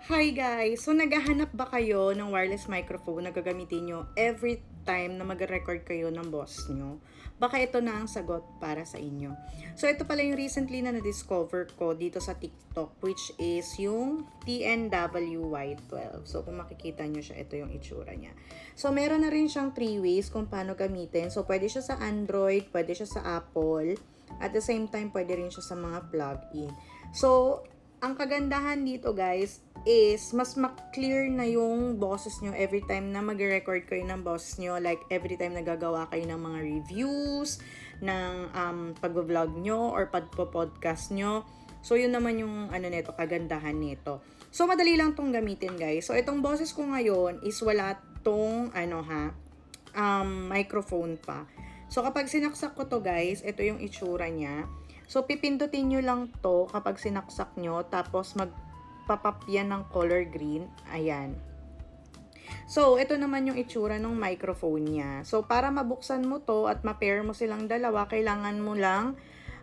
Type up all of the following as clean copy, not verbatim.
Hi guys! So naghahanap ba kayo ng wireless microphone na gagamitin nyo every time na mag-record kayo ng boss nyo? Baka ito na ang sagot para sa inyo. So ito pala yung recently na na-discover ko dito sa TikTok, which is yung TNWY12. So kung makikita nyo siya, ito yung itsura niya. So meron na rin siyang 3 ways kung paano gamitin. So pwede siya sa Android, pwede siya sa Apple, at the same time pwede rin siya sa mga plug-in. So ang kagandahan dito guys is mas clear na yung boses nyo every time na mag-record kayo ng boses nyo. Like every time nagagawa kayo ng mga reviews, ng pag-vlog nyo or pag-podcast nyo. So yun naman yung nito, kagandahan nito. So madali lang tong gamitin guys. So itong boses ko ngayon is wala tong microphone pa. So kapag sinaksak ko to guys, ito yung itsura niya. So, pipindutin nyo lang to kapag sinaksak nyo, tapos magpapap yan ng color green. Ayan. So, ito naman yung itsura ng microphone niya. So, para mabuksan mo to at ma-pair mo silang dalawa, kailangan mo lang,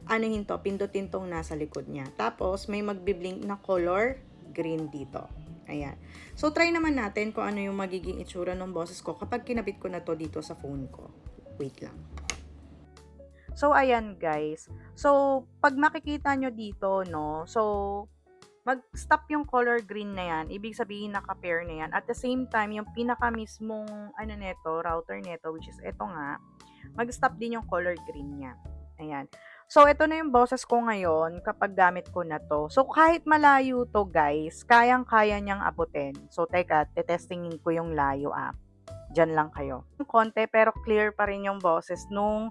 pindutin tong nasa likod niya. Tapos, may magbiblink na color green dito. Ayan. So, try naman natin kung ano yung magiging itsura ng boses ko kapag kinabit ko na to dito sa phone ko. Wait lang. So, ayan guys. So, pag makikita nyo dito, no, so, mag-stop yung color green na yan. Ibig sabihin naka-pair na yan. At the same time, yung pinaka mismong, router neto, which is ito nga, mag-stop din yung color green niya. Ayan. So, ito na yung boses ko ngayon kapag gamit ko na to. So, kahit malayo to guys, kayang-kaya niyang abutin. So, teka, tetestingin ko yung layo Diyan lang kayo. Konti pero clear pa rin yung boses nung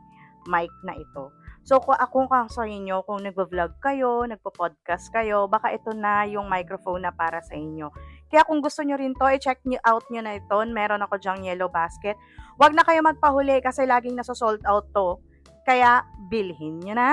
mic na ito. So, kung ako sa inyo, kung nagvo-vlog kayo, nagpo-podcast kayo, baka ito na yung microphone na para sa inyo. Kaya kung gusto nyo rin to, i-check nyo out nyo na ito. Meron ako dyang yellow basket. Huwag na kayo magpahuli kasi laging nasa sold out to. Kaya, bilhin nyo na!